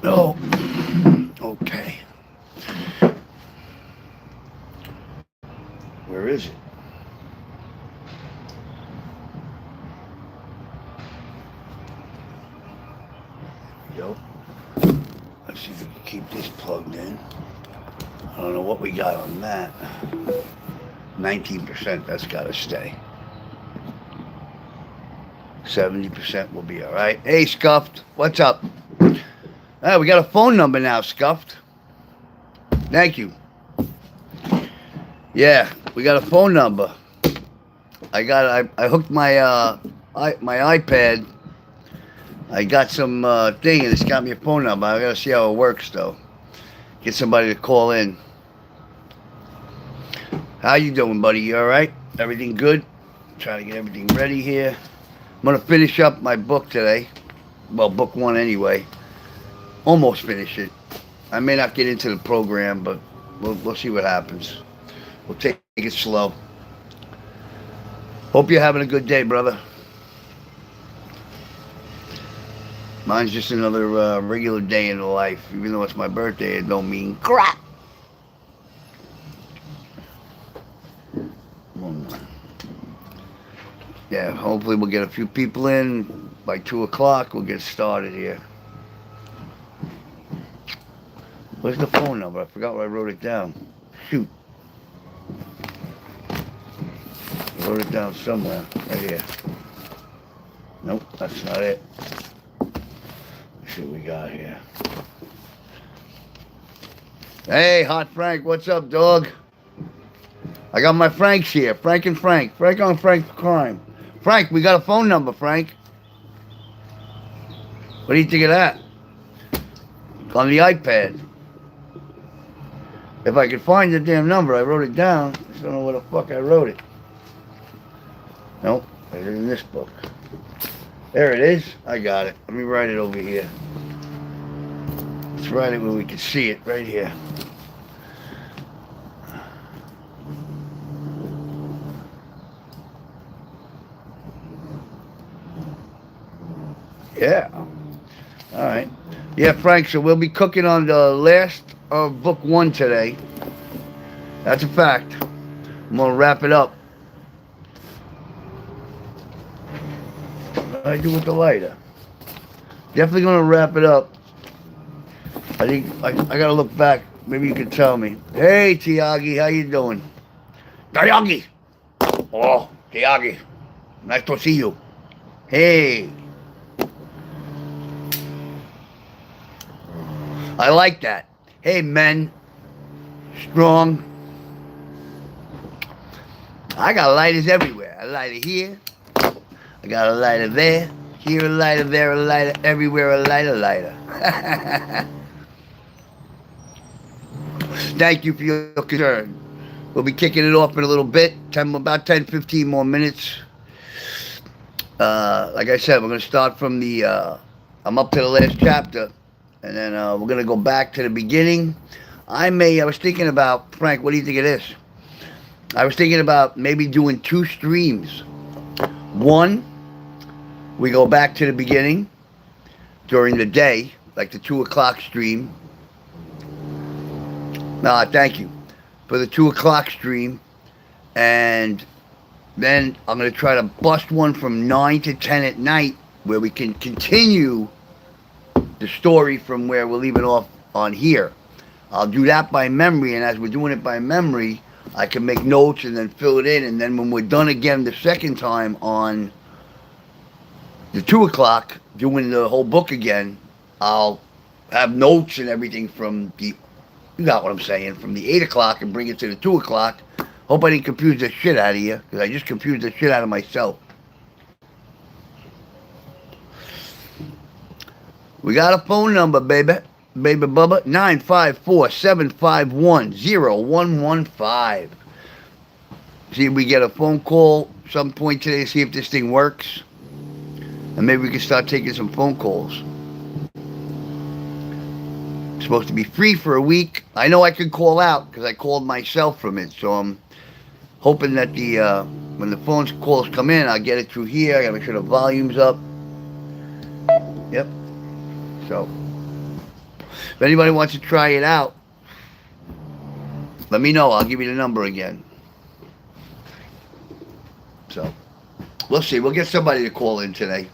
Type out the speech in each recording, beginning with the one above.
Oh, okay. Where is it? Yo, let's see if we can keep this plugged in. I don't know what we got on that. 19%, that's got to stay. 70% will be all right. Hey, Scuffed, what's up? We got a phone number now, Scuffed. Thank you. Yeah, we got a phone number. I hooked my iPad. I got some thing and it's got me a phone number. I gotta see how it works though. Get somebody to call in. How you doing, buddy? You all right? Everything good? Trying to get everything ready here. I'm gonna finish up my book today. Well, book one anyway. Almost finish it. I may not get into the program, but we'll see what happens. We'll take it slow. Hope you're having a good day, brother. Mine's just another regular day in the life. Even though it's my birthday, it don't mean crap. Yeah, hopefully we'll get a few people in. By 2 o'clock, we'll get started here. Where's the phone number? I forgot where I wrote it down. Shoot. I wrote it down somewhere. Right here. Nope, that's not it. Let's see what we got here. Hey, Hot Frank, what's up, dog? I got my Franks here. Frank and Frank. Frank on Frank for crime. Frank, we got a phone number, Frank. What do you think of that? On the iPad. If I could find the damn number, I wrote it down. I just don't know where the fuck I wrote it. Nope, it's in this book. There it is. I got it. Let me write it over here. Let's write it where we can see it, right here. Yeah. All right. Yeah, Frank, so we'll be cooking on the last of book one today. That's a fact. I'm going to wrap it up. What do I do with the lighter? Definitely going to wrap it up. I think I got to look back. Maybe you can tell me. Hey, Tiagi, how you doing? Tiagi! Oh, Tiagi. Nice to see you. Hey. I like that. Hey, men. Strong. I got lighters everywhere. A lighter here. I got a lighter there. Here a lighter, there a lighter. Everywhere a lighter. Thank you for your concern. We'll be kicking it off in a little bit. About 10, 15 more minutes. Like I said, we're going to start from the... I'm up to the last chapter. And then we're going to go back to the beginning. I was thinking about, Frank, what do you think of this? I was thinking about maybe doing 2 streams. One, we go back to the beginning during the day, like the 2 o'clock stream. Thank you for the 2 o'clock stream. And then I'm going to try to bust one from 9 to 10 at night where we can continue the story from where we're leaving off on here. I'll do that by memory, and as we're doing it by memory, I can make notes and then fill it in, and then when we're done again the second time on the 2 o'clock, doing the whole book again, I'll have notes and everything from the, you got what I'm saying, from the 8 o'clock and bring it to the 2 o'clock. Hope I didn't confuse the shit out of you, because I just confused the shit out of myself. We got a phone number, baby. Baby Bubba. 954-751-0115. See if we get a phone call some point today to see if this thing works. And maybe we can start taking some phone calls. It's supposed to be free for a week. I know I could call out because I called myself from it. So I'm hoping that when the phone calls come in, I'll get it through here. I gotta make sure the volume's up. Yep. So if anybody wants to try it out, let me know. I'll give you the number again. So we'll see. We'll get somebody to call in today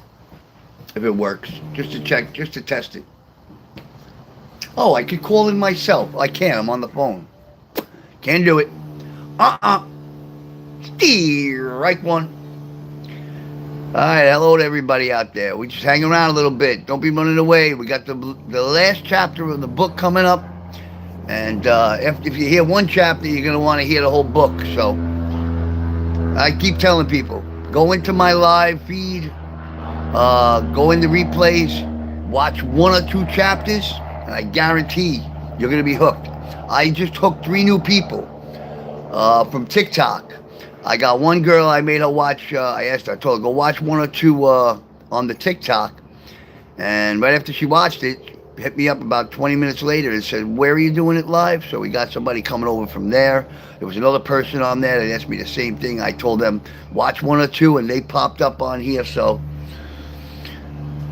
if it works, just to check, just to test it. Oh, I could call in myself. I can't. I'm on the phone. Can't do it. Right one. All right, hello to everybody out there. We just hang around a little bit. Don't be running away. We got the last chapter of the book coming up, and if you hear one chapter, you're gonna want to hear the whole book. So I keep telling people, go into my live feed, go into replays, watch 1 or 2 chapters, and I guarantee you're gonna be hooked. I just hooked 3 new people from TikTok. I got one girl, I made her watch, I asked her, I told her, go watch 1 or 2 on the TikTok. And right after she watched it, hit me up about 20 minutes later and said, where are you doing it live? So we got somebody coming over from there. There was another person on there that asked me the same thing. I told them, watch 1 or 2, and they popped up on here. So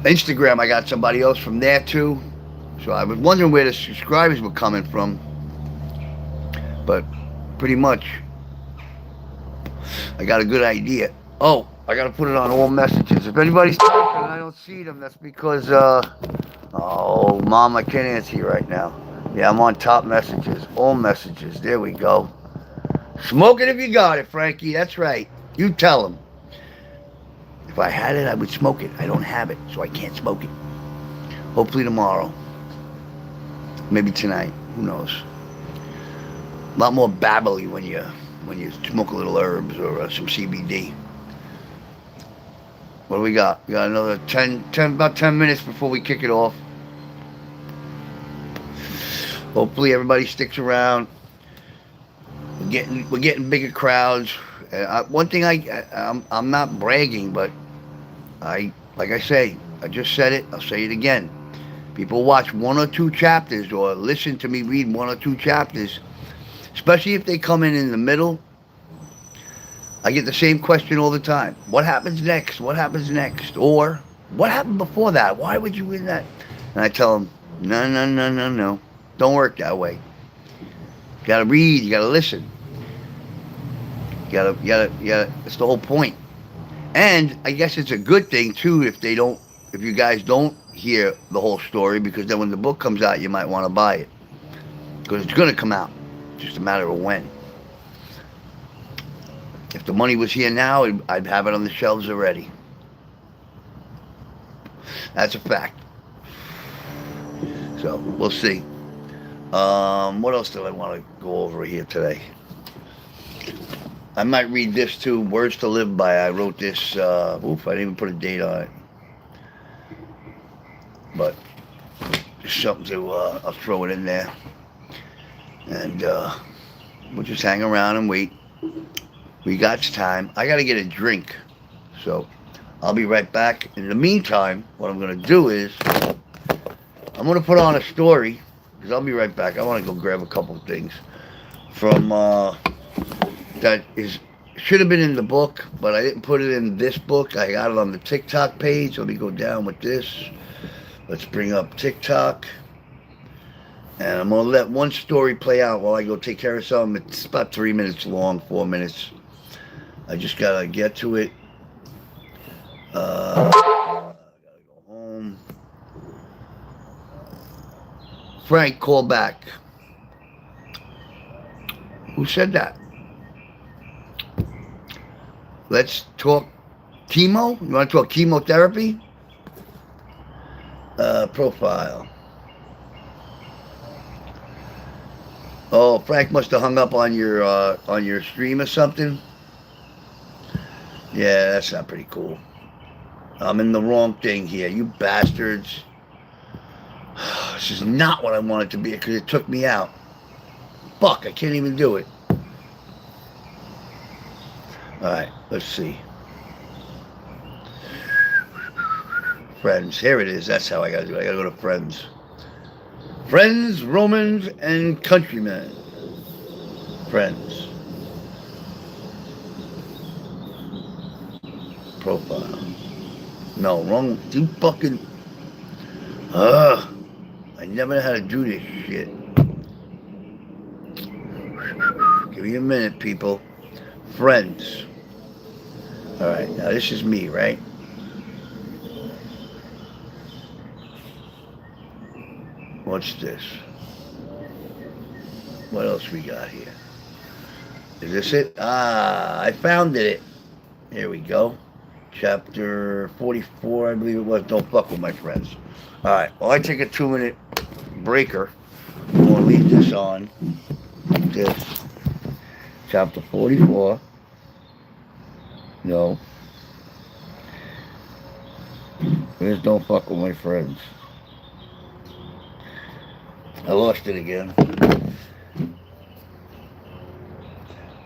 Instagram, I got somebody else from there too. So I was wondering where the subscribers were coming from. But pretty much, I got a good idea. Oh, I got to put it on all messages. If anybody's talking and I don't see them, that's because, oh, Mom, I can't answer you right now. Yeah, I'm on top messages. All messages. There we go. Smoke it if you got it, Frankie. That's right. You tell them. If I had it, I would smoke it. I don't have it, so I can't smoke it. Hopefully tomorrow. Maybe tonight. Who knows? A lot more babbly when you smoke a little herbs or some CBD. What do we got? We got another about 10 minutes before we kick it off. Hopefully everybody sticks around. We're getting bigger crowds. One thing I'm not bragging, but like I say, I just said it. I'll say it again. People watch 1 or 2 chapters or listen to me read 1 or 2 chapters, especially if they come in the middle. I get the same question all the time. What happens next? What happens next? Or, what happened before that? Why would you win that? And I tell them, no. Don't work that way. You gotta read. You gotta listen. You gotta. That's the whole point. And I guess it's a good thing, too, if you guys don't hear the whole story, because then when the book comes out, you might want to buy it. Because it's going to come out. It's just a matter of when. If the money was here now, I'd have it on the shelves already. That's a fact. So, we'll see. What else do I want to go over here today? I might read this too, Words to Live By. I wrote this, I didn't even put a date on it. But, just something to, I'll throw it in there. And, we'll just hang around and wait. We got time. I gotta get a drink. So, I'll be right back. In the meantime, what I'm gonna do is, I'm gonna put on a story, because I'll be right back. I wanna go grab a couple of things from, that should have been in the book, but I didn't put it in this book. I got it on the TikTok page. Let me go down with this. Let's bring up TikTok. And I'm going to let one story play out while I go take care of something. It's about 3 minutes long, 4 minutes. I just got to get to it. I got to go home. Frank, call back. Who said that? Let's talk chemo. You want to talk chemotherapy? Profile. Oh, Frank must have hung up on your stream or something. Yeah, that's not pretty cool. I'm in the wrong thing here, you bastards. This is not what I wanted to be because it took me out. Fuck, I can't even do it. Alright, let's see. Friends. Here it is. That's how I gotta do it. I gotta go to Friends. Friends, Romans, and Countrymen. Friends. Profile. No, wrong. You fucking. Ugh. I never know how to do this shit. Give me a minute, people. Friends. Alright, now this is me, right? What's this? What else we got here? Is this it? Ah, I found it. Here we go. Chapter 44, I believe it was. Don't fuck with my friends. Alright, well, I take a 2-minute breaker. I'm going to leave this on. This. Chapter 44. No. There's don't fuck with my friends. I lost it again.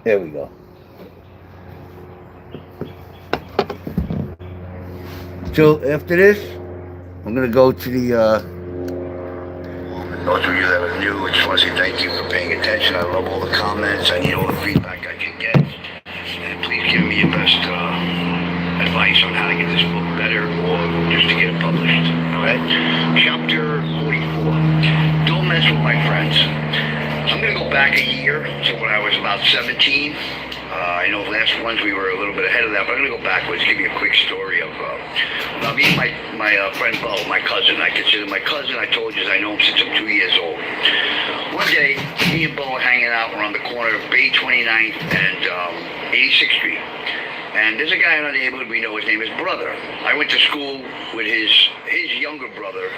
There we go. So after this, I'm gonna go to the those of you that are new, I just want to say thank you for paying attention. I love all the comments. I need all the feedback I can get. And please give me your best advice on how to get this book better or just to get it published. Alright? Chapter 44. Don't mess with my friends. I'm going to go back a year to when I was about 17. I know the last ones we were a little bit ahead of that, but I'm going to go backwards, give you a quick story of me and my friend Bo, my cousin. I consider my cousin. I told you, I know him since I'm 2 years old. One day, me and Bo were hanging out. We're on the corner of Bay 29th and 86th Street. And there's a guy in our neighborhood, we know his name is Brother. I went to school with his younger brother,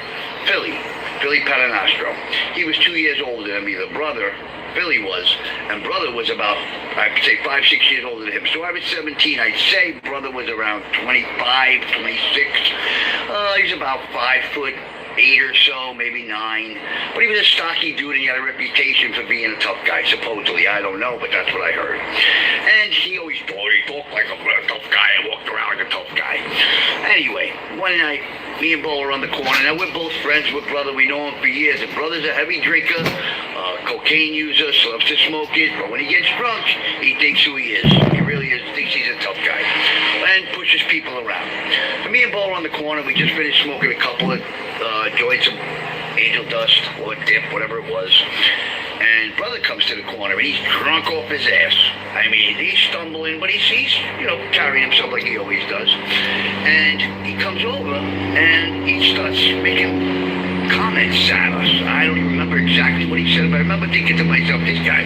Philly Paternostro. He was 2 years older than me, the brother, Philly was, and Brother was about, I'd say 5-6 years older than him. So I was 17, I'd say Brother was around 25, 26. He's about 5'8" or so, maybe 9. But he was a stocky dude and he had a reputation for being a tough guy, supposedly. I don't know, but that's what I heard. And he always talked like a tough guy and walked around like a tough guy. Anyway, one night, me and Bo are on the corner. Now, we're both friends with Brother. We know him for years. And Brother's a heavy drinker, cocaine user, loves to smoke it. But when he gets drunk, he thinks who he is. He really is, thinks he's a tough guy. And pushes people around. So me and Bo are on the corner. We just finished smoking a couple of joints of angel dust or dip, whatever it was. And Brother comes to the corner and he's drunk off his ass. I mean, he's stumbling, but he's carrying himself like he always does. And he comes over and he starts making comments at us. I don't even remember exactly what he said, but I remember thinking to myself, this guy,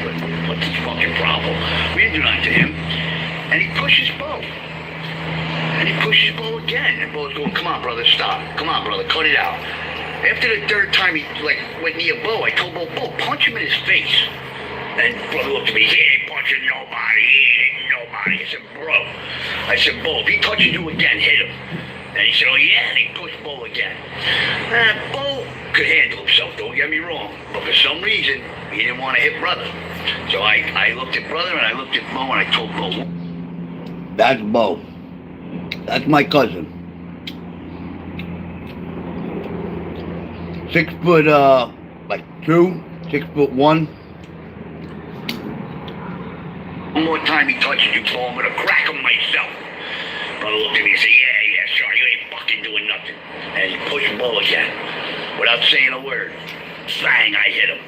what's his fucking problem? We didn't do nothing to him. And he pushes Bo. And he pushes Bo again. And Bo's going, come on, Brother, stop. Come on, Brother, cut it out. After the third time he went near Bo, I told Bo, punch him in his face. And Brother looked at me, he ain't punching nobody, he ain't hitting nobody. I said, bro. I said, Bo, if he touches you again, hit him. And he said, oh yeah, and he pushed Bo again. Bo could handle himself, don't get me wrong. But for some reason, he didn't want to hit Brother. So I looked at Brother and I looked at Bo and I told Bo, that's Bo. That's my cousin. 6'2", 6'1". One more time he touches you, Bo, I'm gonna crack him myself. Brother looked at me and said, yeah, sure, you ain't fucking doing nothing. And he pushed Bo again, without saying a word. Bang, I hit him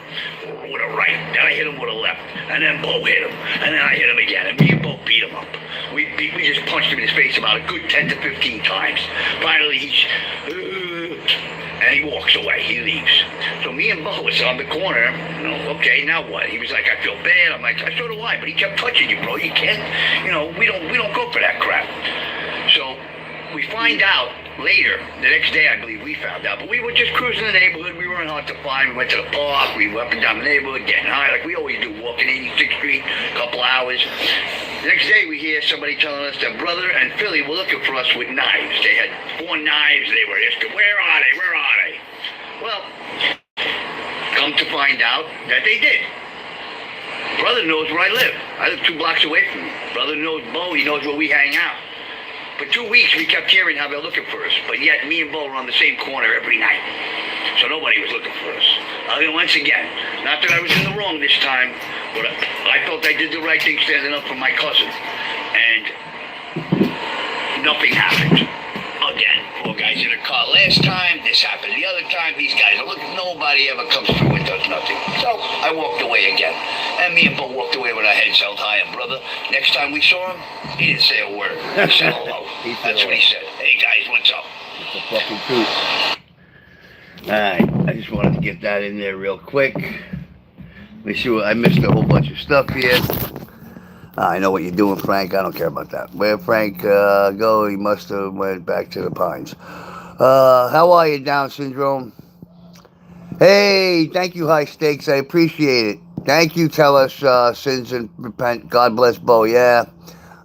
with a right, then I hit him with a left, and then Bo hit him, and then I hit him again, and me and Bo beat him up. We just punched him in his face about a good 10 to 15 times. Finally, and he walks away, he leaves. So me and Bo was on the corner, okay, now what? He was like, I feel bad. I'm like, so do I, but he kept touching you, bro. You can't, we don't go for that crap. So we find out later, the next day I believe we found out, but we were just cruising the neighborhood. We weren't hard to find. We went to the park. We went up and down the neighborhood getting high like we always do, walking 86th Street, a couple hours. The next day we hear somebody telling us that Brother and Philly were looking for us with knives. They had 4 knives. They were asking, where are they? Where are they? Well, come to find out that they did. Brother knows where I live. I live 2 blocks away from him. Brother knows Bo. He knows where we hang out. For 2 weeks, we kept hearing how they're looking for us, but yet me and Bo were on the same corner every night. So nobody was looking for us. Once again, not that I was in the wrong this time, but I felt I did the right thing standing up for my cousin. And nothing happened. Again, poor guys in a car last time, this happened the other time, these guys are looking, nobody ever comes through and does nothing. So I walked away again. And me and Bo walked away with our heads held high. And brother, next time we saw him, he didn't say a word. He said hello. That's what he said. Hey guys, what's up? It's the fucking truth. Alright, I just wanted to get that in there real quick. Let me see what I missed a whole bunch of stuff here. I know what you're doing, Frank. I don't care about that. Where Frank go? He must have went back to the Pines. How are you, Down syndrome? Hey, thank you, High Stakes. I appreciate it. Thank you. Tell us sins and repent. God bless Bo. Yeah,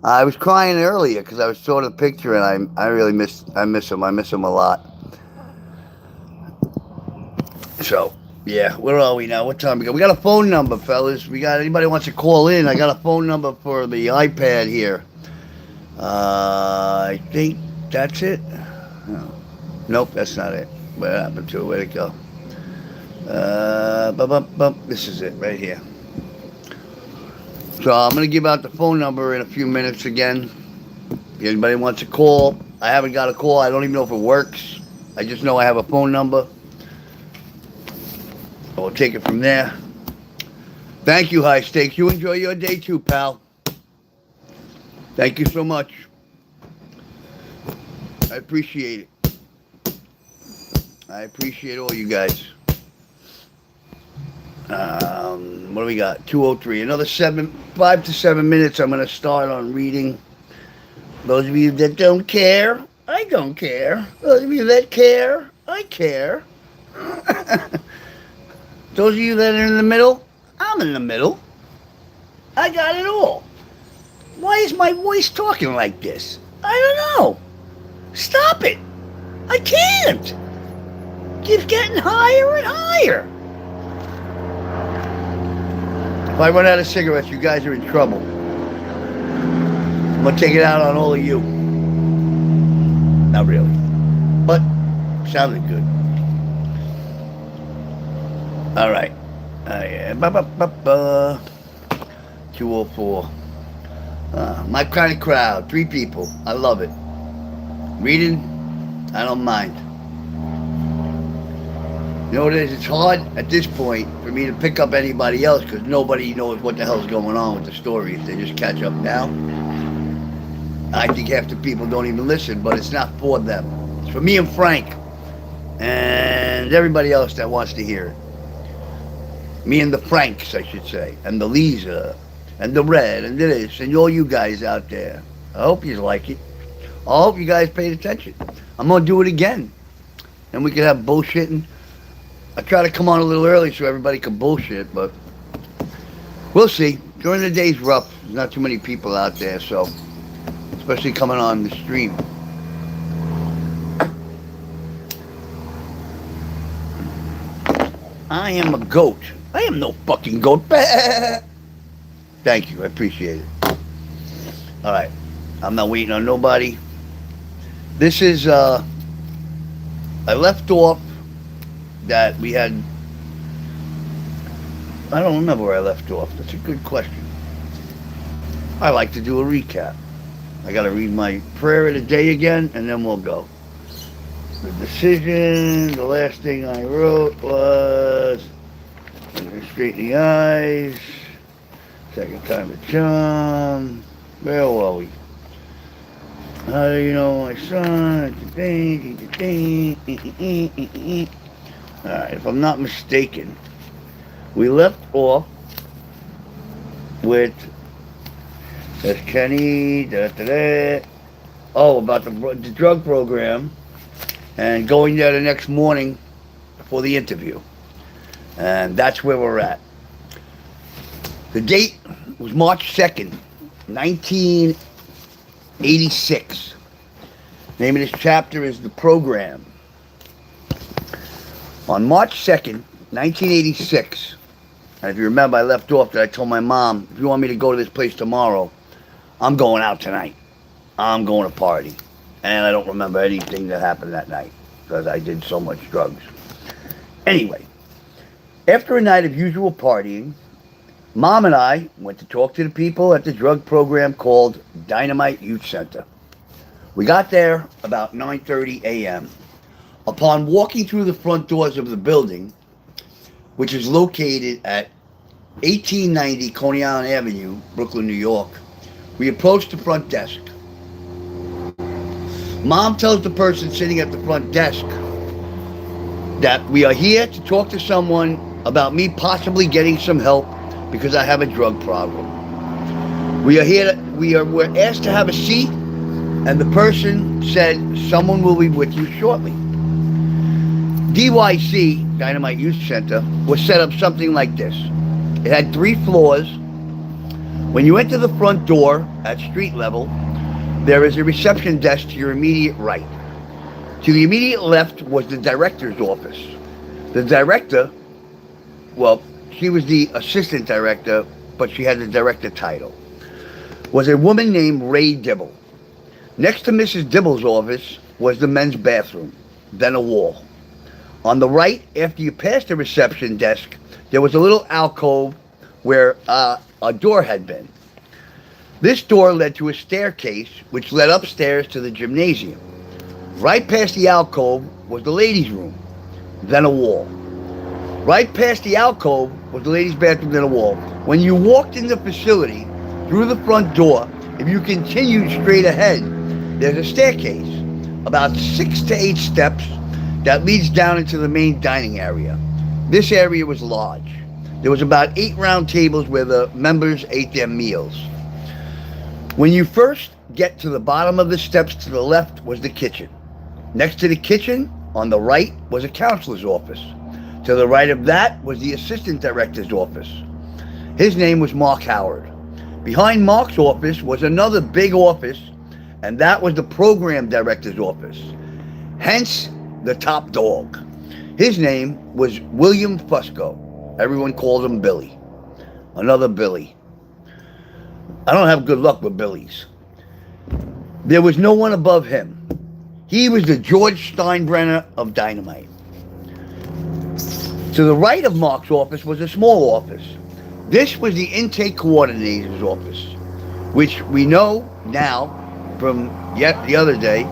I was crying earlier because I saw the picture and I really miss him. I miss him a lot. So. Yeah, where are we now? What time we got? We got a phone number, fellas. We got anybody wants to call in? I got a phone number for the iPad here. I think that's it. No. Nope, that's not it. What happened to it? Where'd it go? This is it right here. So I'm gonna give out the phone number in a few minutes again. If anybody wants to call, I haven't got a call. I don't even know if it works. I just know I have a phone number. We'll take it from there. Thank you, High Stakes. You enjoy your day too, pal. Thank you so much. I appreciate it. I appreciate all you guys. What do we got? 2:03. Another 5 to 7 minutes. I'm going to start on reading. Those of you that don't care, I don't care. Those of you that care, I care. Those of you that are in the middle, I'm in the middle. I got it all. Why is my voice talking like this? I don't know. Stop it. I can't. Keeps getting higher and higher. If I run out of cigarettes, you guys are in trouble. I'm going to take it out on all of you. Not really. But sounded good. All right. 2:04. My kind of crowd. 3 people. I love it. Reading, I don't mind. You know what it is? It's hard at this point for me to pick up anybody else because nobody knows what the hell's going on with the story. If they just catch up now. I think half the people don't even listen, but it's not for them. It's for me and Frank and everybody else that wants to hear it. Me and the Franks, I should say, and the Lisa, and the Red, and this, and all you guys out there. I hope you like it. I hope you guys paid attention. I'm going to do it again. And we can have bullshitting. I try to come on a little early so everybody can bullshit, but we'll see. During the day's rough. There's not too many people out there, so, especially coming on the stream. I am a goat. I am no fucking goat. Thank you. I appreciate it. All right. I'm not waiting on nobody. This is, I left off that we had, I don't remember where I left off. That's a good question. I like to do a recap. I got to read my prayer of the day again, and then we'll go. The decision, the last thing I wrote was, straight in the eyes, second time at John, where were we? How do you know my son? Alright, if I'm not mistaken, we left off with, that's Kenny, about the drug program, and going there the next morning for the interview. And that's where we're at. The date was March 2nd, 1986. The name of this chapter is The Program. On March 2nd, 1986, and if you remember, I left off that I told my mom, if you want me to go to this place tomorrow, I'm going out tonight. I'm going to party. And I don't remember anything that happened that night because I did so much drugs. Anyway, after a night of usual partying, Mom and I went to talk to the people at the drug program called Dynamite Youth Center. We got there about 9:30 a.m. Upon walking through the front doors of the building, which is located at 1890 Coney Island Avenue, Brooklyn, New York, we approached the front desk. Mom tells the person sitting at the front desk that we are here to talk to someone about me possibly getting some help because I have a drug problem. We're asked to have a seat, and the person said someone will be with you shortly. DYC, Dynamite Youth Center, was set up something like this. It had 3 floors. When you enter the front door at street level, there is a reception desk to your immediate right. To the immediate left was the director's office. The director, well, she was the assistant director, but she had the director title, was a woman named Ray Dibble. Next to Mrs. Dibble's office was the men's bathroom, then a wall. On the right, after you passed the reception desk, there was a little alcove where a door had been. This door led to a staircase which led upstairs to the gymnasium. Right past the alcove was the ladies' room, then a wall. Right past the alcove was the ladies' bathroom, then a wall. When you walked in the facility through the front door, if you continued straight ahead, there's a staircase, about 6 to 8 steps, that leads down into the main dining area. This area was large. There was about 8 round tables where the members ate their meals. When you first get to the bottom of the steps to the left was the kitchen. Next to the kitchen, on the right, was a counselor's office. To the right of that was the assistant director's office. His name was Mark Howard. Behind Mark's office was another big office, and that was the program director's office. Hence, the top dog. His name was William Fusco. Everyone called him Billy. Another Billy. I don't have good luck with Billies. There was no one above him. He was the George Steinbrenner of Dynamite. To the right of Mark's office was a small office. This was the intake coordinator's office, which we know now from yet the other day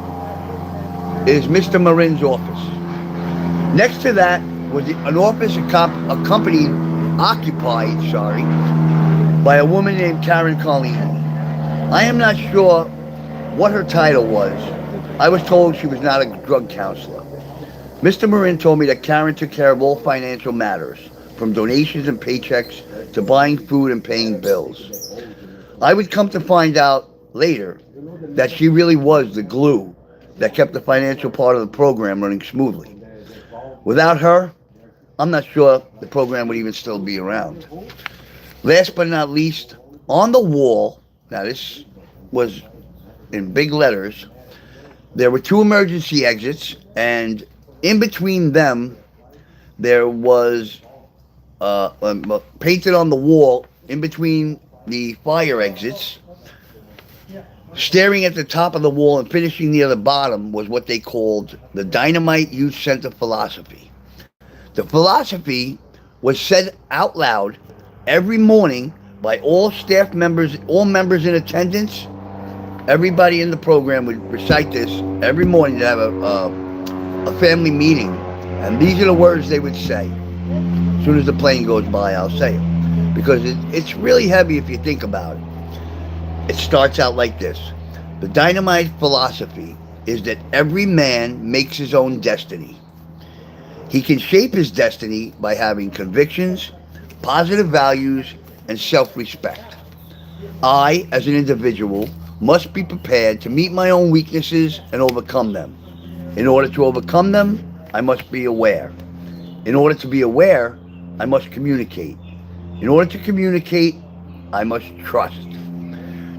is Mr. Marin's office. Next to that was an office occupied by a woman named Karen Carlini. I am not sure what her title was. I was told she was not a drug counselor. Mr. Marin told me that Karen took care of all financial matters, from donations and paychecks to buying food and paying bills. I would come to find out later that she really was the glue that kept the financial part of the program running smoothly. Without her, I'm not sure the program would even still be around. Last but not least, on the wall, now this was in big letters, there were 2 emergency exits, and in between them, there was painted on the wall, in between the fire exits, staring at the top of the wall and finishing near the bottom, was what they called the Dynamite Youth Center philosophy. The philosophy was said out loud every morning by all staff members, all members in attendance. Everybody in the program would recite this every morning to have a family meeting. And these are the words they would say. As soon as the plane goes by, I'll say it. Because it's really heavy if you think about it. It starts out like this. The Dynamite philosophy is that every man makes his own destiny. He can shape his destiny by having convictions, positive values, and self-respect. I, as an individual, must be prepared to meet my own weaknesses and overcome them. In order to overcome them, I must be aware. In order to be aware, I must communicate. In order to communicate, I must trust.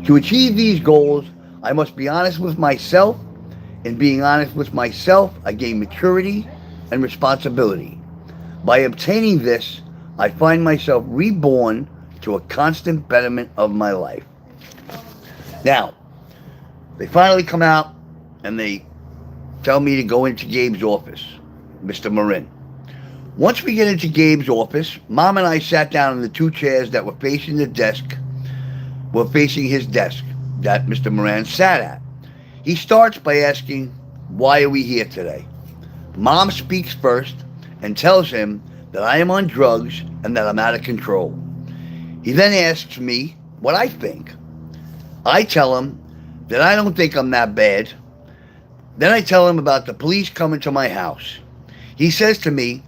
To achieve these goals, I must be honest with myself. In being honest with myself, I gain maturity and responsibility. By obtaining this, I find myself reborn to a constant betterment of my life. Now, They finally come out and they tell me to go into Gabe's office, Mr. Marin. Once we get into Gabe's office, Mom and I sat down in the two chairs that were facing his desk that Mr. Moran sat at. He starts by asking, why are we here today? Mom speaks first and tells him that I am on drugs and that I'm out of control. He then asks me what I think. I tell him that I don't think I'm that bad. Then I tell him about the police coming to my house. He says to me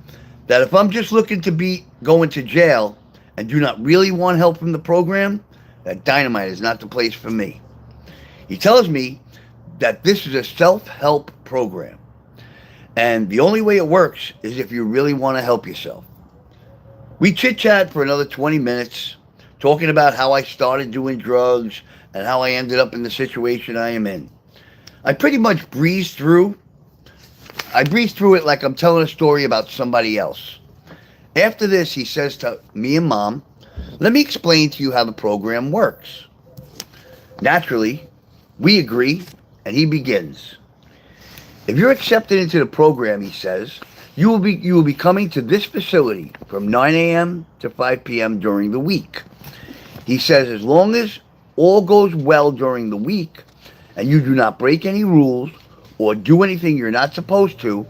that if I'm just looking to be going to jail and do not really want help from the program, that Dynamite is not the place for me. He tells me that this is a self-help program, and the only way it works is if you really want to help yourself. We chit-chat for another 20 minutes, talking about how I started doing drugs and how I ended up in the situation I am in. I pretty much breezed through it like I'm telling a story about somebody else. After this, he says to me and Mom, let me explain to you how the program works. Naturally, we agree, and he begins. If you're accepted into the program, he says, you will be coming to this facility from 9 a.m. to 5 p.m. during the week. He says as long as all goes well during the week and you do not break any rules or do anything you're not supposed to,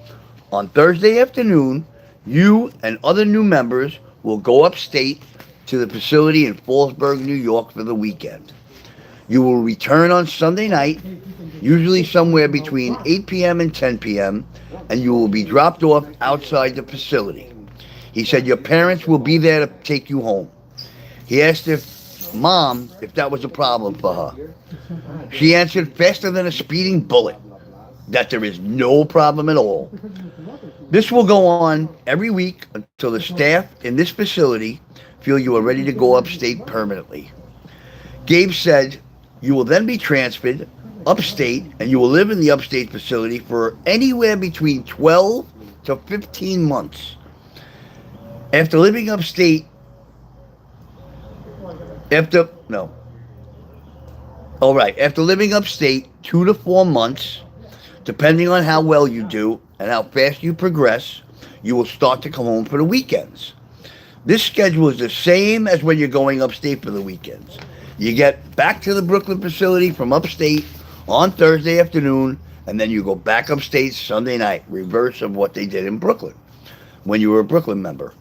on Thursday afternoon, you and other new members will go upstate to the facility in Fallsburg, New York for the weekend. You will return on Sunday night, usually somewhere between 8 p.m. and 10 p.m., and you will be dropped off outside the facility. He said your parents will be there to take you home. He asked Mom if that was a problem for her. She answered faster than a speeding bullet that there is no problem at all. This will go on every week until the staff in this facility feel you are ready to go upstate permanently. Gabe said you will then be transferred upstate and you will live in the upstate facility for anywhere between 12 to 15 months. After living upstate, after living upstate 2 to 4 months, depending on how well you do and how fast you progress, you will start to come home for the weekends. This schedule is the same as when you're going upstate for the weekends. You get back to the Brooklyn facility from upstate on Thursday afternoon, and then you go back upstate Sunday night, reverse of what they did in Brooklyn when you were a Brooklyn member.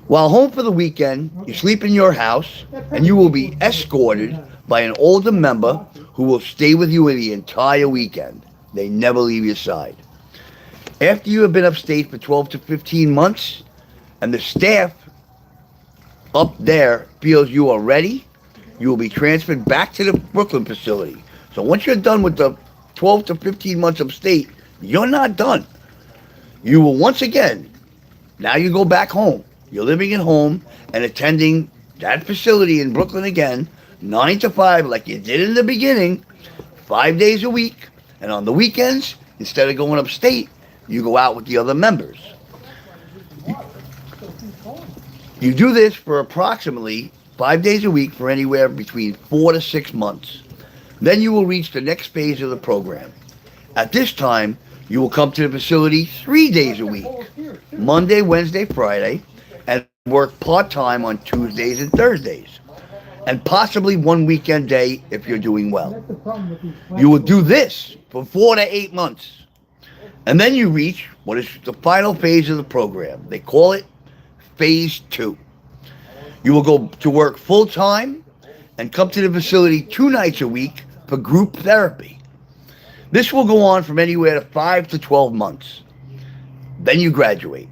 While home for the weekend, you sleep in your house, and you will be escorted by an older member who will stay with you the entire weekend. They never leave your side. After you have been upstate for 12 to 15 months, and the staff up there feels you are ready, you will be transferred back to the Brooklyn facility. So once you're done with the 12 to 15 months upstate, you're not done. You will once again, now you go back home. You're living at home and attending that facility in Brooklyn again, 9 to 5 like you did in the beginning, 5 days a week. And on the weekends, instead of going upstate, you go out with the other members. You do this for approximately 5 days a week for anywhere between 4 to 6 months. Then you will reach the next phase of the program. At this time, you will come to the facility 3 days a week, Monday, Wednesday, Friday, and work part-time on Tuesdays and Thursdays, and possibly one weekend day if you're doing well. You will do this for 4 to 8 months. And then you reach what is the final phase of the program. They call it Phase 2. You will go to work full-time and come to the facility 2 nights a week for group therapy. This will go on from anywhere to 5 to 12 months. Then you graduate.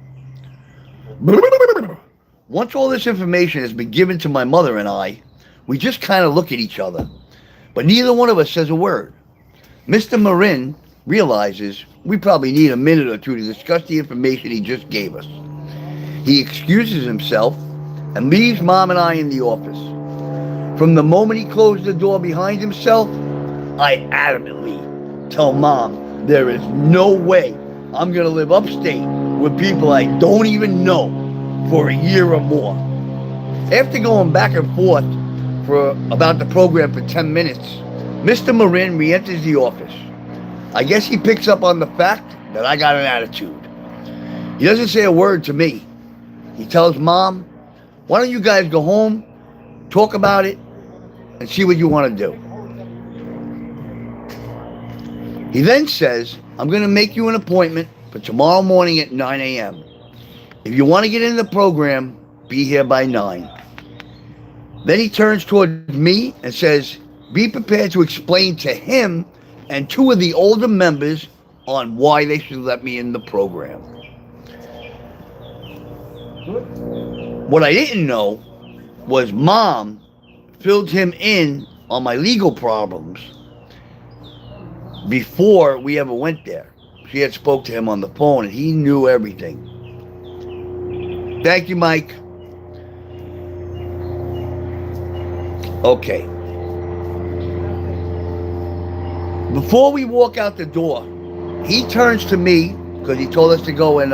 Once all this information has been given to my mother and I, we just kind of look at each other, but neither one of us says a word. Mr. Marin realizes we probably need a minute or two to discuss the information he just gave us. He excuses himself and leaves Mom and I in the office. From the moment he closed the door behind himself, I adamantly tell Mom there is no way I'm going to live upstate with people I don't even know for a year or more. After going back and forth for about the program for 10 minutes, Mr. Marin re-enters the office. I guess he picks up on the fact that I got an attitude. He doesn't say a word to me. He tells Mom, why don't you guys go home, talk about it, and see what you want to do. He then says, I'm going to make you an appointment for tomorrow morning at 9 a.m. If you want to get into the program, be here by 9. Then he turns toward me and says, be prepared to explain to him and 2 of the older members on why they should let me in the program. What I didn't know was Mom filled him in on my legal problems before we ever went there. She had spoke to him on the phone and he knew everything. Thank you, Mike. Okay. Before we walk out the door, he turns to me, because he told us to go and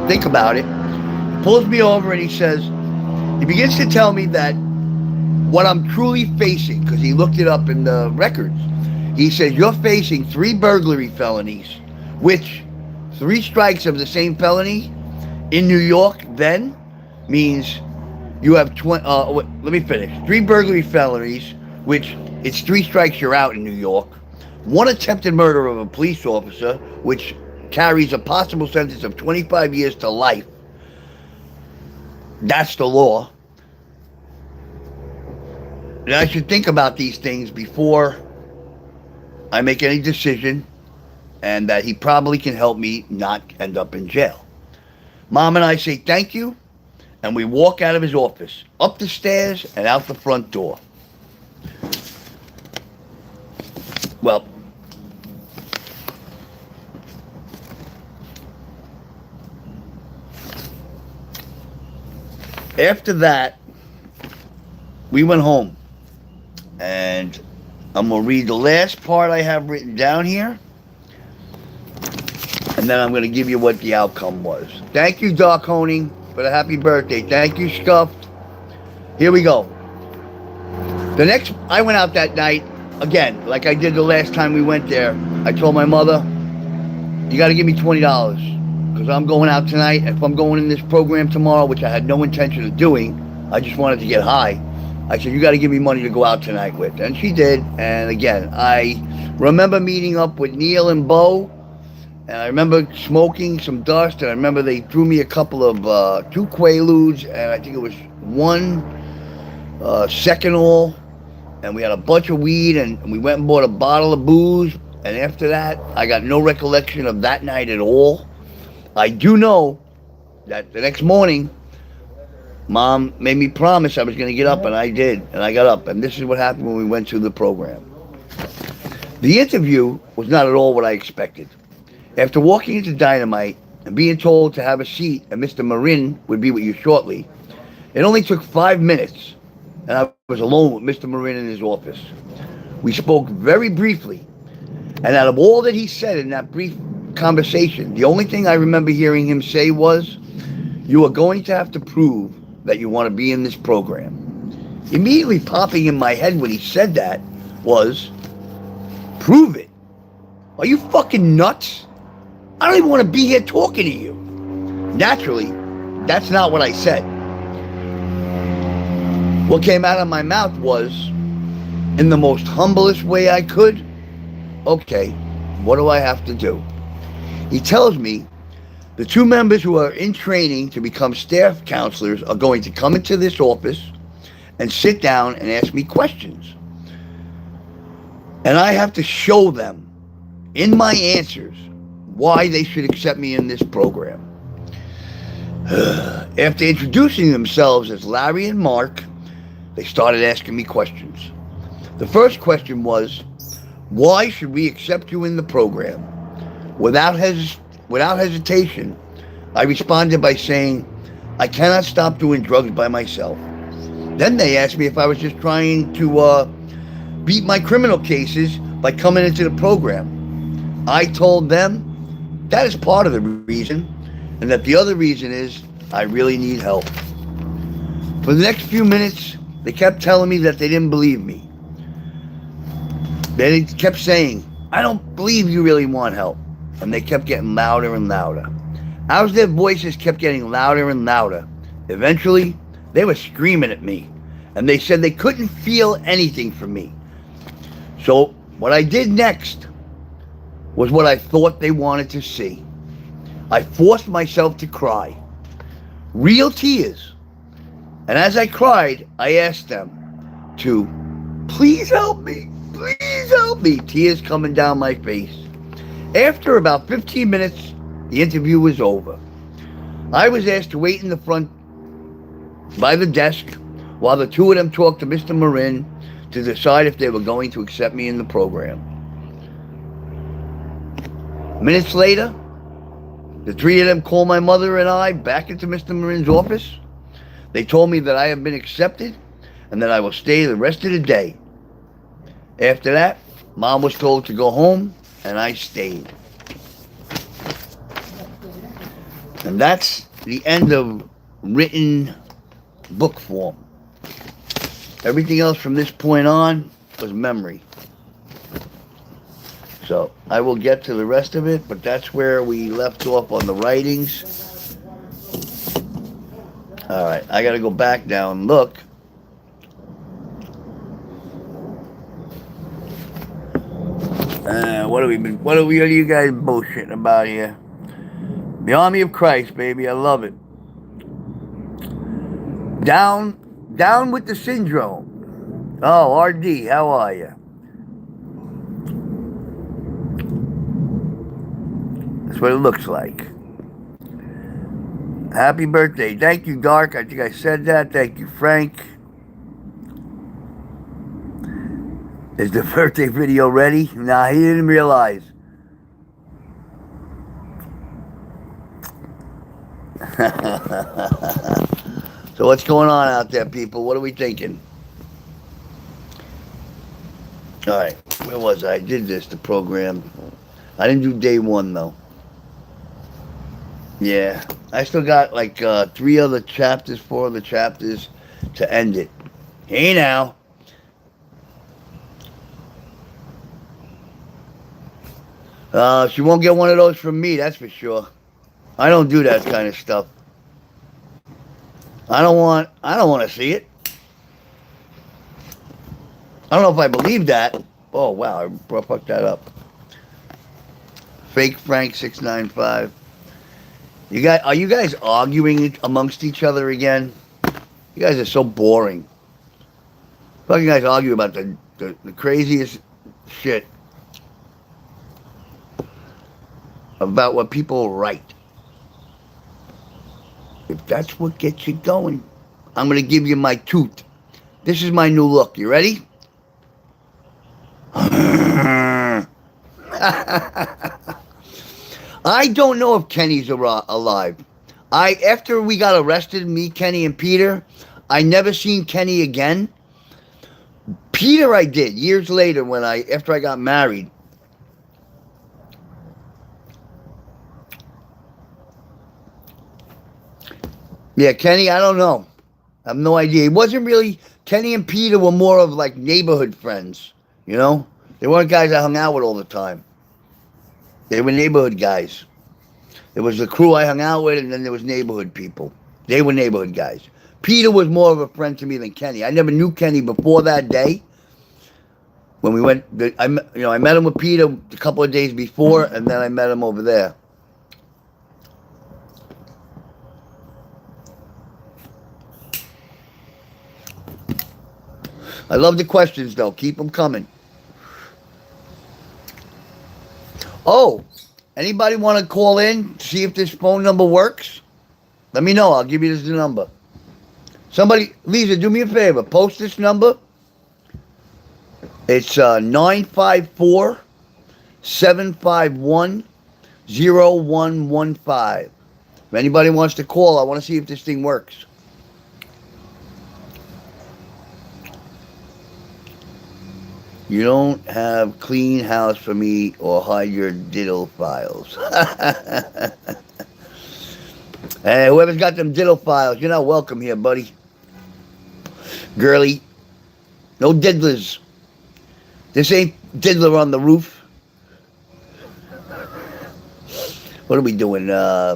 think about it. He pulls me over and he says, he begins to tell me that what I'm truly facing, because he looked it up in the records. He says, you're facing 3 burglary felonies, which 3 strikes of the same felony in New York then means you have 20, let me finish. 3 burglary felonies, which it's 3 strikes, you're out in New York. 1 attempted murder of a police officer, which carries a possible sentence of 25 years to life. That's the law. And I should think about these things before I make any decision, and that he probably can help me not end up in jail. Mom and I say thank you, and we walk out of his office, up the stairs and out the front door. Well, after that, we went home, and I'm going to read the last part I have written down here, and then I'm going to give you what the outcome was. Thank you, Doc Honing, for the happy birthday. Thank you, Scuffed. Here we go. I went out that night, again, like I did the last time we went there. I told my mother, you got to give me $20, because I'm going out tonight. If I'm going in this program tomorrow, which I had no intention of doing, I just wanted to get high. I said, you got to give me money to go out tonight with. And she did. And again, I remember meeting up with Neil and Bo. And I remember smoking some dust. And I remember they threw me a couple of 2 Quaaludes. And I think it was 1 Seconal. And we had a bunch of weed. And we went and bought a bottle of booze. And after that, I got no recollection of that night at all. I do know that the next morning, Mom made me promise I was going to get up, and I did, and I got up, and this is what happened when we went to the program. The interview was not at all what I expected. After walking into Dynamite and being told to have a seat and Mr. Marin would be with you shortly, it only took 5 minutes, and I was alone with Mr. Marin in his office. We spoke very briefly, and out of all that he said in that brief conversation, the only thing I remember hearing him say was, you are going to have to prove that you want to be in this program. Immediately popping in my head when he said that was, prove it. Are you fucking nuts? I don't even want to be here talking to you. Naturally, that's not what I said. What came out of my mouth was, in the most humblest way I could, okay, what do I have to do? He tells me the 2 members who are in training to become staff counselors are going to come into this office and sit down and ask me questions. And I have to show them in my answers why they should accept me in this program. After introducing themselves as Larry and Mark, they started asking me questions. The first question was, why should we accept you in the program? Without hesitation, I responded by saying, I cannot stop doing drugs by myself. Then they asked me if I was just trying to beat my criminal cases by coming into the program. I told them that is part of the reason, and that the other reason is I really need help. For the next few minutes, they kept telling me that they didn't believe me. They kept saying, I don't believe you really want help. And they kept getting louder and louder. As their voices kept getting louder and louder, eventually they were screaming at me. And they said they couldn't feel anything from me. So what I did next was what I thought they wanted to see. I forced myself to cry. Real tears. And as I cried, I asked them to please help me. Please help me. Tears coming down my face. After about 15 minutes, the interview was over. I was asked to wait in the front by the desk while the two of them talked to Mr. Marin to decide if they were going to accept me in the program. Minutes later, the three of them called my mother and I back into Mr. Marin's office. They told me that I have been accepted and that I will stay the rest of the day. After that, Mom was told to go home, and I stayed. And that's the end of written book form. Everything else from this point on was memory. So I will get to the rest of it, but that's where we left off on the writings. All right, I got to go back now and look. What are you guys bullshitting about here? The Army of Christ, baby, I love it. Down with the syndrome. Oh, RD, how are you? That's what it looks like. Happy birthday. Thank you, Dark. I think I said that. Thank you, Frank. Is the birthday video ready? Nah, he didn't realize. So what's going on out there, people? What are we thinking? All right, where was I? I did the program. I didn't do day one, though. Yeah, I still got like 4 other chapters to end it. Hey, now. She won't get one of those from me, that's for sure. I don't do that kind of stuff. I don't want to see it. I don't know if I believe that. Oh, wow, I fucked that up. Fake Frank 695. Are you guys arguing amongst each other again? You guys are so boring. Fucking guys argue about the craziest shit. About what people write. If that's what gets you going, I'm going to give you my toot. This is my new look. You ready? I don't know if Kenny's alive. After we got arrested, me, Kenny, and Peter, I never seen Kenny again. Peter I did years later after I got married. Yeah, Kenny, I don't know. I have no idea. It wasn't really, Kenny and Peter were more of like neighborhood friends, you know? They weren't guys I hung out with all the time. They were neighborhood guys. There was the crew I hung out with, and then there was neighborhood people. They were neighborhood guys. Peter was more of a friend to me than Kenny. I never knew Kenny before that day. When we went, I met him with Peter a couple of days before, and then I met him over there. I love the questions, though. Keep them coming. Oh, anybody want to call in, see if this phone number works? Let me know. I'll give you this number. Somebody, Lisa, do me a favor. Post this number. It's 954-751-0115. If anybody wants to call, I want to see if this thing works. You don't have clean house for me or hide your diddle files. Hey, whoever's got them diddle files, you're not welcome here, buddy. Girly. No diddlers. This ain't Diddler on the Roof. What are we doing?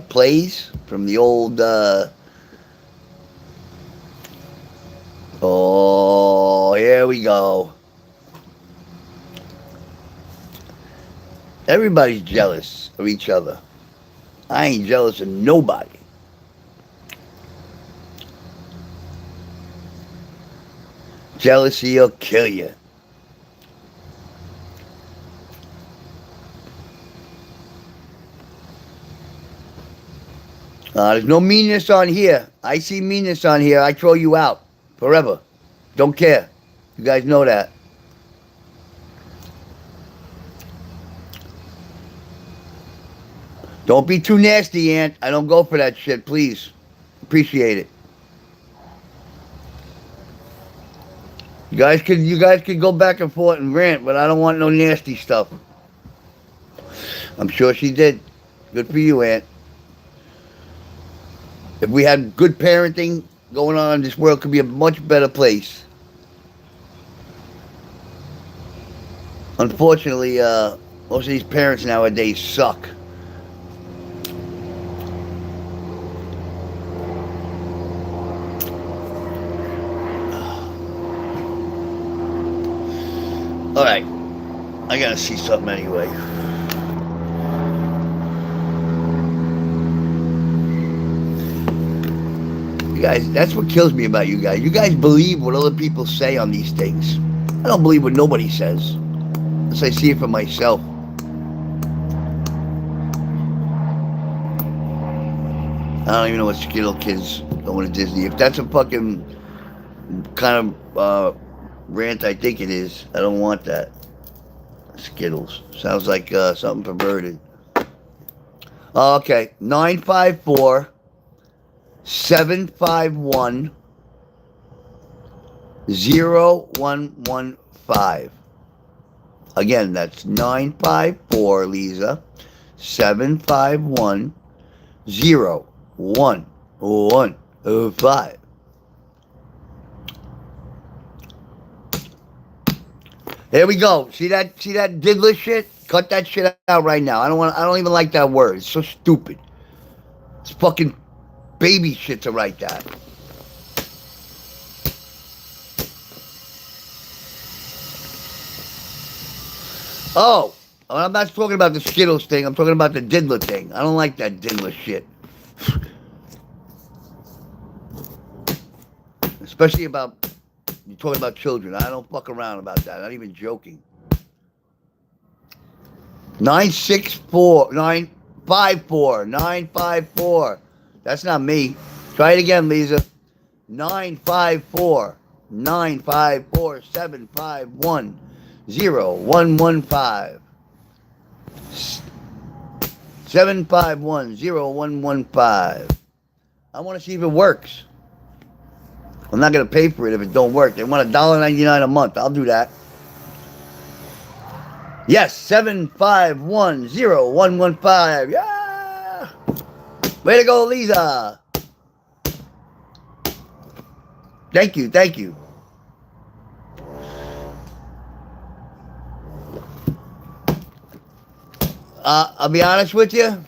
Plays from the old... Oh, here we go. Everybody's jealous of each other. I ain't jealous of nobody. Jealousy will kill you. There's no meanness on here. I see meanness on here. I throw you out forever. Don't care. You guys know that. Don't be too nasty, Aunt. I don't go for that shit, please. Appreciate it. You guys could go back and forth and rant, but I don't want no nasty stuff. I'm sure she did. Good for you, Aunt. If we had good parenting going on, this world could be a much better place. Unfortunately, most of these parents nowadays suck. Alright, I gotta see something anyway. You guys, that's what kills me about you guys. You guys believe what other people say on these things. I don't believe what nobody says, unless I see it for myself. I don't even know what Skittle Kids going to Disney. If that's a fucking kind of rant I think it is, I don't want that. Skittles. Sounds like something perverted. Oh, okay. 954 751 0115. Again, that's 954, Lisa, 751 0115. Here we go. See that diddler shit? Cut that shit out right now. I don't even like that word. It's so stupid. It's fucking baby shit to write that. Oh, I'm not talking about the Skittles thing. I'm talking about the diddler thing. I don't like that diddler shit. Especially about, you're talking about children. I don't fuck around about that. I'm not even joking. 954. That's not me. Try it again, Lisa. 954 751 0115. 751 0115. I want to see if it works. I'm not going to pay for it if it don't work. They want $1.99 a month. I'll do that. Yes, 751 0115. Yeah! Way to go, Lisa. Thank you. I'll be honest with you.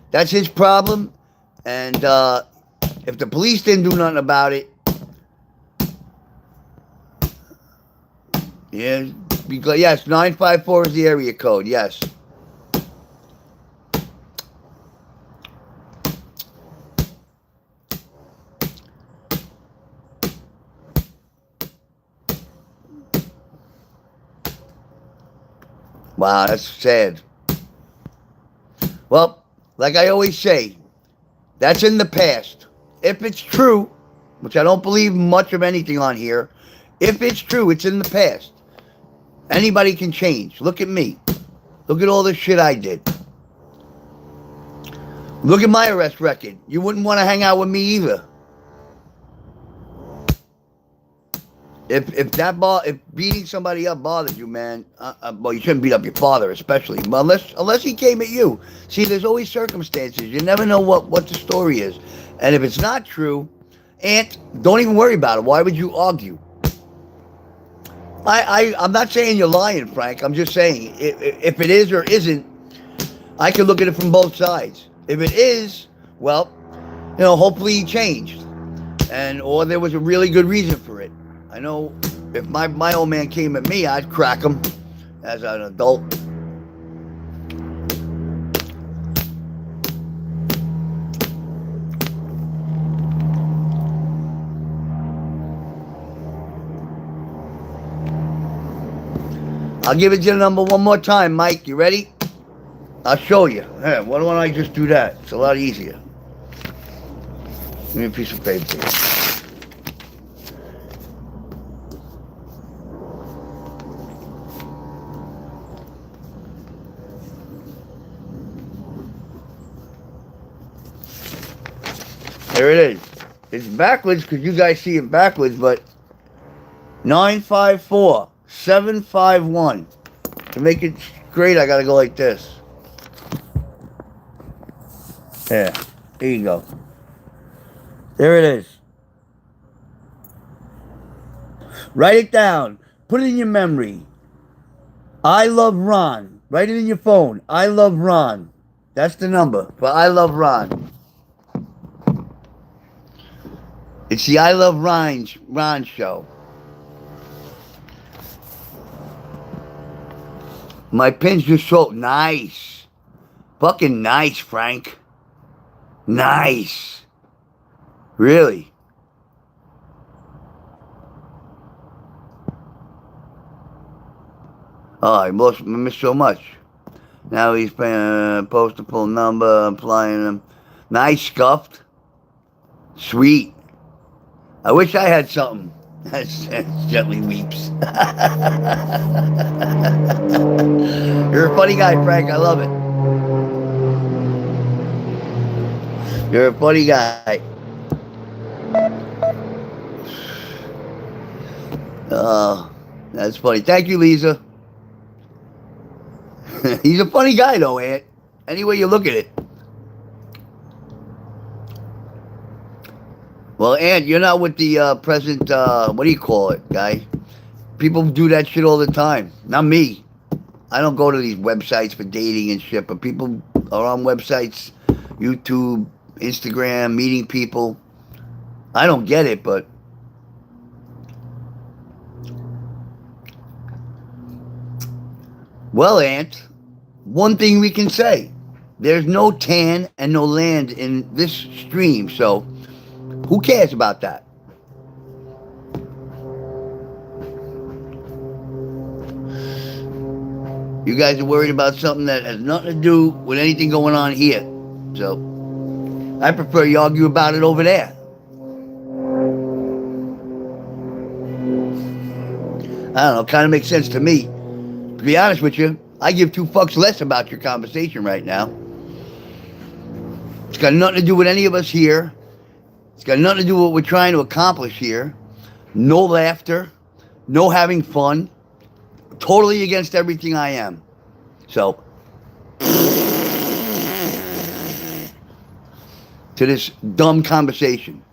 That's his problem. And if the police didn't do nothing about it, yeah, because, yes, 954 is the area code, yes. Wow, that's sad. Well, like I always say, that's in the past. If it's true, which I don't believe much of anything on here, if it's true, it's in the past. Anybody can change. Look at me. Look at all the shit I did. Look at my arrest record. You wouldn't want to hang out with me either. If beating somebody up bothers you, man, well, you shouldn't beat up your father, especially, unless he came at you. See, there's always circumstances. You never know what the story is, and if it's not true, Aunt, don't even worry about it. Why would you argue? I'm not saying you're lying, Frank. I'm just saying if it is or isn't, I can look at it from both sides. If it is, well, hopefully he changed, or there was a really good reason for it. I know if my old man came at me, I'd crack him as an adult. I'll give it your number one more time, Mike. You ready? I'll show you. Hey, why don't I just do that? It's a lot easier. Give me a piece of paper. There it is. It's backwards because you guys see it backwards, but 954-751. To make it straight, I gotta go like this. There you go. There it is. Write it down. Put it in your memory. I love Ron. Write it in your phone. I love Ron. That's the number for I love Ron. It's the I love Ron show. My pin's just so nice. Fucking nice, Frank. Nice. Really. Oh, I missed so much. Now he's paying a postable number, applying them. Nice scuffed. Sweet. I wish I had something. That gently weeps. You're a funny guy, Frank. I love it. You're a funny guy. Oh, that's funny. Thank you, Lisa. He's a funny guy, though, Aunt. Any way you look at it. Well, Aunt, you're not with the present, what do you call it, guy? People do that shit all the time. Not me. I don't go to these websites for dating and shit, but people are on websites, YouTube, Instagram, meeting people. I don't get it, but well, Aunt, one thing we can say. There's no tan and no land in this stream, so who cares about that? You guys are worried about something that has nothing to do with anything going on here. So, I prefer you argue about it over there. I don't know, kind of makes sense to me. To be honest with you, I give two fucks less about your conversation right now. It's got nothing to do with any of us here. It's got nothing to do with what we're trying to accomplish here. No laughter. No having fun. Totally against everything I am. So, to this dumb conversation.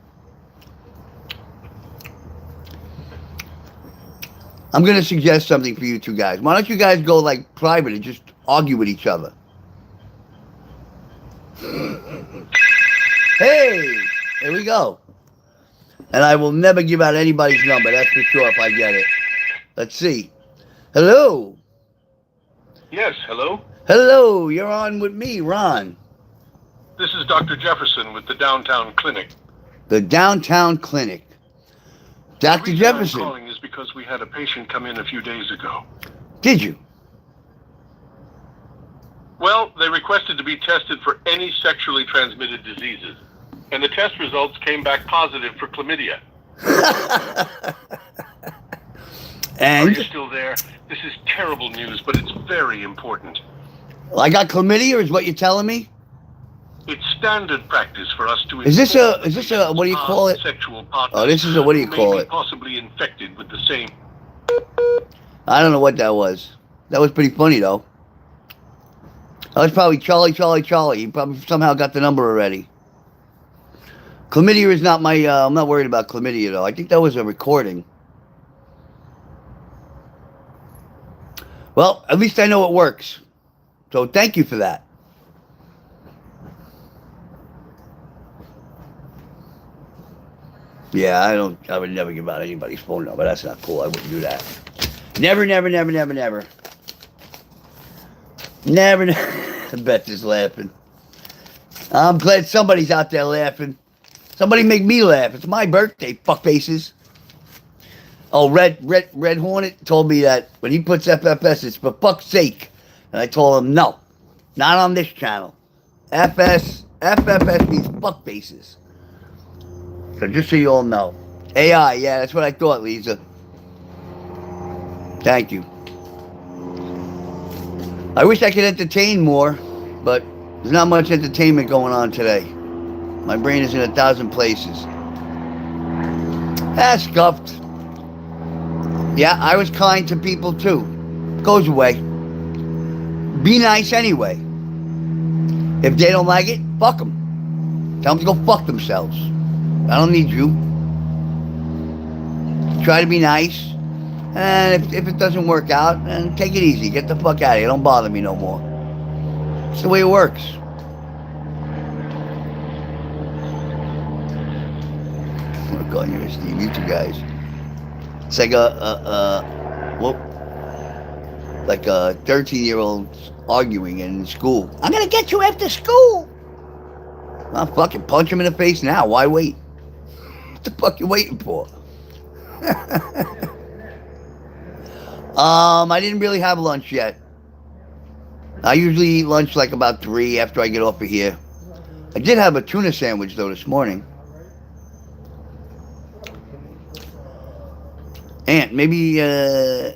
I'm going to suggest something for you two guys. Why don't you guys go like private and just argue with each other? Hey, here we go. And I will never give out anybody's number, that's for sure, if I get it. Let's see. Hello. Yes, hello? Hello, you're on with me, Ron. This is Dr. Jefferson with the Downtown Clinic. The Downtown Clinic. Dr. The reason Jefferson. I'm calling is because we had a patient come in a few days ago. Did you? Well, they requested to be tested for any sexually transmitted diseases, and the test results came back positive for chlamydia. And? Are you still there? This is terrible news, but it's very important. I got chlamydia, is what you're telling me? It's standard practice for us to... Is this a, what do you call it? Sexual partners Oh, this is a, what do you call it? Possibly infected with the same... I don't know what that was. That was pretty funny, though. That was probably Charlie. He probably somehow got the number already. Chlamydia is not my, I'm not worried about chlamydia, though. I think that was a recording. Well, at least I know it works. So thank you for that. Yeah, I would never give out anybody's phone number. That's not cool. I wouldn't do that. Never, never, never, never, never. Never, Beth is laughing. I'm glad somebody's out there laughing. Somebody make me laugh. It's my birthday, fuckfaces. Oh, Red Hornet told me that when he puts FFS, it's for fuck's sake. And I told him, no, not on this channel. FFS means fuckfaces. So just so you all know. AI, yeah, that's what I thought, Lisa. Thank you. I wish I could entertain more, but there's not much entertainment going on today. My brain is in 1,000 places. Scuffed. Yeah, I was kind to people too. Goes away. Be nice anyway. If they don't like it, fuck them. Tell them to go fuck themselves. I don't need you. Try to be nice. And if it doesn't work out, then take it easy. Get the fuck out of here. Don't bother me no more. It's the way it works. Work on your Steve. You two guys. It's like a 13-year-old arguing in school. I'm gonna get you after school. I'll fucking punch him in the face now. Why wait? What the fuck you waiting for? I didn't really have lunch yet. I usually eat lunch like about 3 after I get off of here. I did have a tuna sandwich though this morning. Aunt, maybe I'm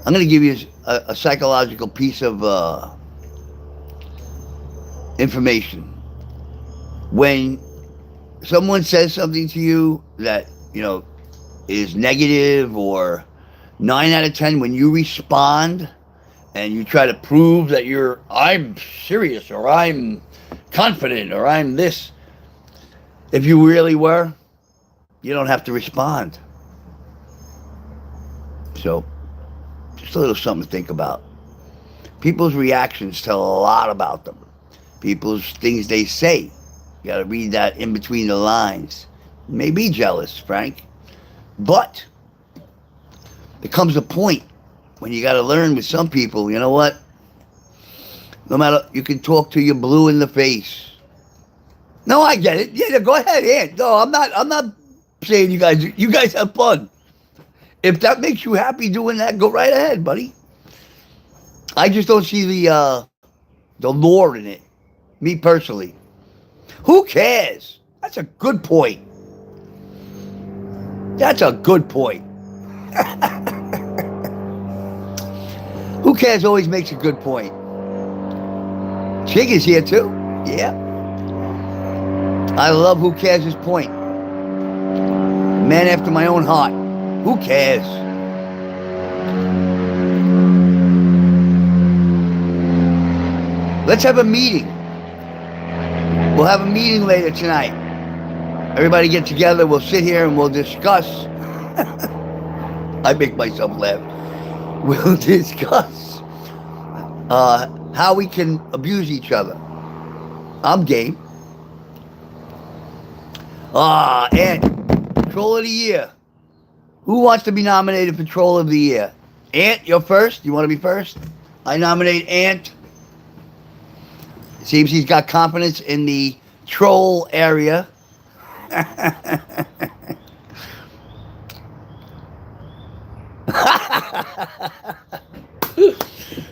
going to give you a psychological piece of information. When someone says something to you that, you know, is negative, or 9 out of 10, when you respond and you try to prove that I'm serious, or I'm confident, or I'm this, if you really were, you don't have to respond. So, just a little something to think about. People's reactions tell a lot about them. People's things they say. You gotta read that in between the lines. You may be jealous, Frank. But there comes a point when you gotta learn with some people, you know what? No matter, you can talk till you're blue in the face. No, I get it. Yeah, go ahead, Aunt. No, I'm not saying you guys have fun. If that makes you happy doing that, go right ahead, buddy. I just don't see the lore in it. Me personally. Who cares? That's a good point. That's a good point. Who cares always makes a good point. Chig is here too. Yeah. I love Who Cares' point. Man after my own heart. Who cares? Let's have a meeting. We'll have a meeting later tonight. Everybody get together. We'll sit here and we'll discuss. I make myself laugh. We'll discuss how we can abuse each other. I'm game. And Troll of the Year. Who wants to be nominated for Troll of the Year? Ant, you're first. You want to be first? I nominate Ant. Seems he's got confidence in the troll area. You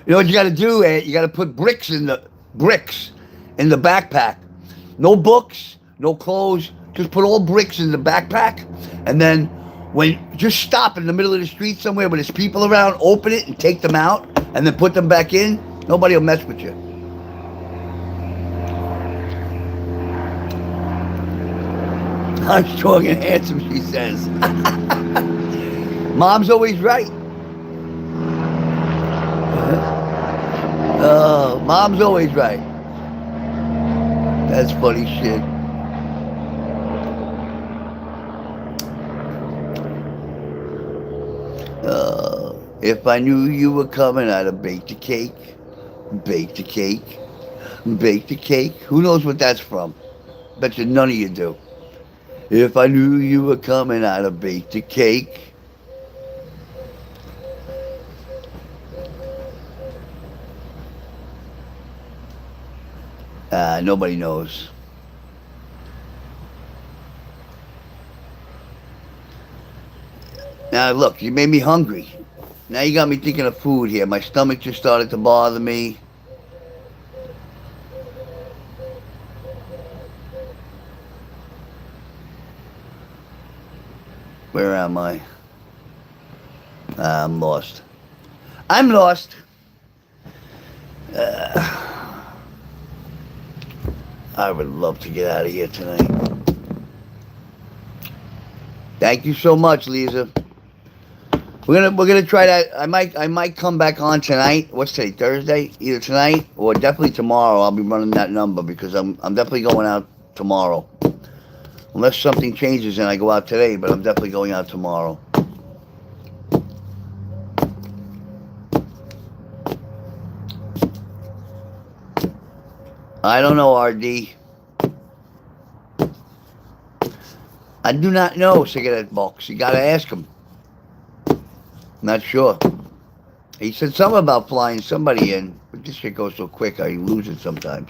know what you got to do, Ant? You got to put bricks in the backpack. No books, no clothes. Just put all bricks in the backpack, and then just stop in the middle of the street somewhere where there's people around, open it and take them out, and then put them back in. Nobody will mess with you. I'm strong and handsome, she says. Mom's always right. Mom's always right. That's funny shit. If I knew you were coming, I'd have baked a cake. Baked a cake. Baked a cake. Who knows what that's from? Bet you none of you do. If I knew you were coming, I'd have baked a cake. Nobody knows. Now look, you made me hungry. Now you got me thinking of food here. My stomach just started to bother me. Where am I? I'm lost. I'm lost. I would love to get out of here tonight. Thank you so much, Lisa. We're gonna try that. I might come back on tonight. What's today? Thursday? Either tonight or definitely tomorrow. I'll be running that number because I'm definitely going out tomorrow. Unless something changes and I go out today, but I'm definitely going out tomorrow. I don't know, RD. I do not know, cigarette box. You gotta ask him. Not sure. He said something about flying somebody in, but this shit goes so quick I lose it sometimes.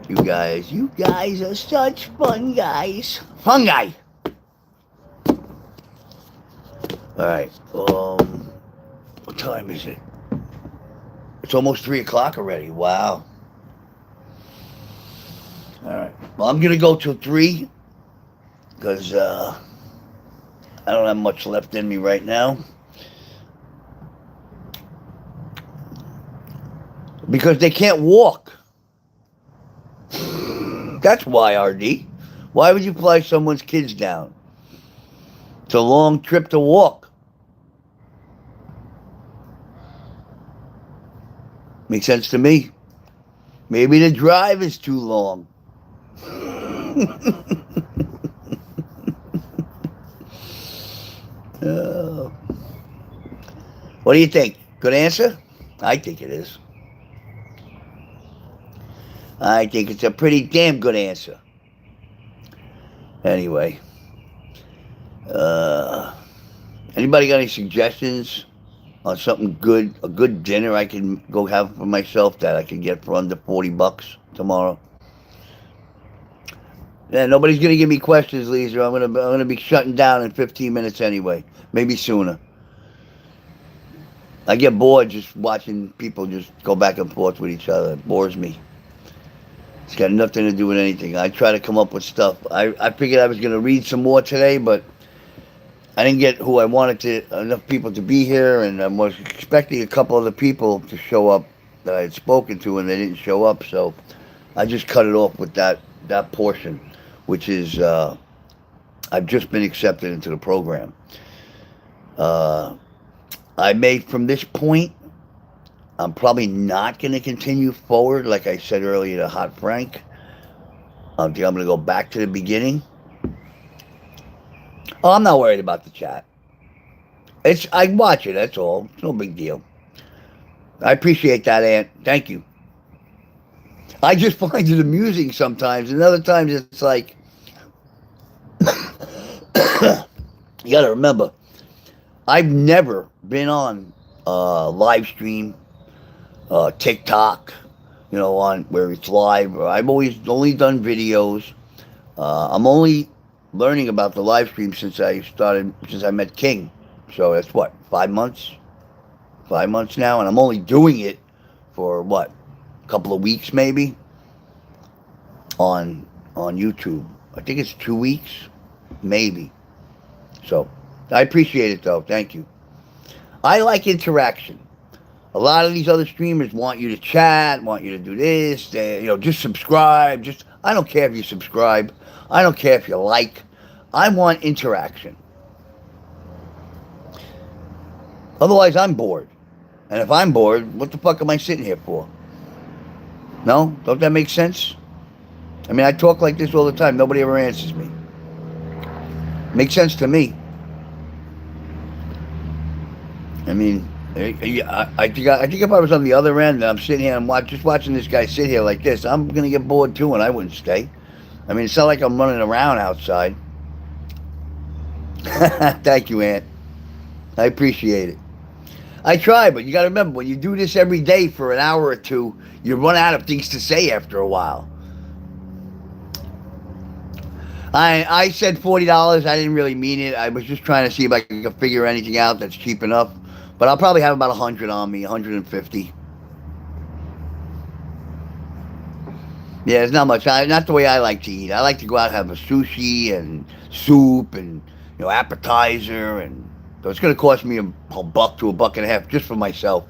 You guys are such fun guys. Fun guy. Alright, what time is it? It's almost 3 o'clock already. Wow. Alright, well, I'm gonna go till 3 because I don't have much left in me right now. Because they can't walk. That's why, RD. Why would you fly someone's kids down? It's a long trip to walk. Makes sense to me. Maybe the drive is too long. What do you think? Good answer? I think it is. I think it's a pretty damn good answer. Anyway. Anybody got any suggestions on something good, a good dinner I can go have for myself that I can get for under $40 tomorrow? Yeah, nobody's gonna give me questions, Lisa. I'm gonna be shutting down in 15 minutes anyway, maybe sooner. I get bored just watching people just go back and forth with each other. It bores me. It's got nothing to do with anything. I try to come up with stuff. I figured I was gonna read some more today, but I didn't get who I wanted to, enough people to be here, and I was expecting a couple other people to show up that I had spoken to, and they didn't show up, so I just cut it off with that portion, which is I've just been accepted into the program. I may, from this point, I'm probably not going to continue forward, like I said earlier to Hot Frank. I think I'm going to go back to the beginning. Oh, I'm not worried about the chat. I watch it, that's all. It's no big deal. I appreciate that, Aunt. Thank you. I just find it amusing sometimes, and other times it's like, you got to remember, I've never been on live stream, TikTok, on where it's live. I've always only done videos. I'm only learning about the live stream since I met King. So that's what, 5 months? 5 months now, and I'm only doing it for what, a couple of weeks maybe on YouTube. I think it's 2 weeks, maybe. So I appreciate it though. Thank you. I like interaction. A lot of these other streamers want you to chat, want you to do this, just subscribe. I don't care if you subscribe. I don't care if you like. I want interaction. Otherwise, I'm bored. And if I'm bored, what the fuck am I sitting here for? No? Don't that make sense? I mean, I talk like this all the time. Nobody ever answers me. Makes sense to me. I mean, I think if I was on the other end and I'm sitting here and just watching this guy sit here like this, I'm gonna get bored too, and I wouldn't stay. I mean, it's not like I'm running around outside. Thank you, Aunt. I appreciate it. I try, but you got to remember when you do this every day for an hour or two, you run out of things to say after a while. I said $40. I didn't really mean it. I was just trying to see if I could figure anything out that's cheap enough. But I'll probably have about 100 on me, 150. Yeah, it's not much. Not the way I like to eat. I like to go out and have a sushi and soup and appetizer, and so it's going to cost me a buck to a buck and a half just for myself.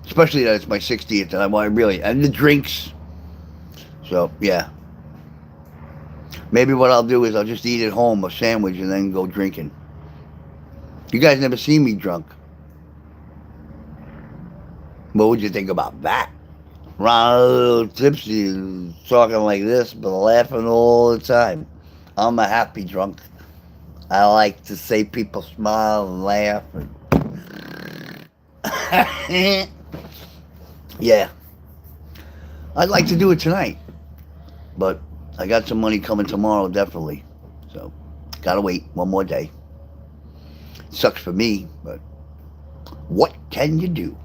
Especially that it's my 60th, and I want really and the drinks. So yeah, maybe what I'll do is I'll just eat at home a sandwich and then go drinking. You guys never seen me drunk. What would you think about that? Ron, a little tipsy, talking like this, but laughing all the time. I'm a happy drunk. I like to see people smile and laugh. Yeah. I'd like to do it tonight. But I got some money coming tomorrow, definitely. So, gotta wait one more day. Sucks for me, but what can you do?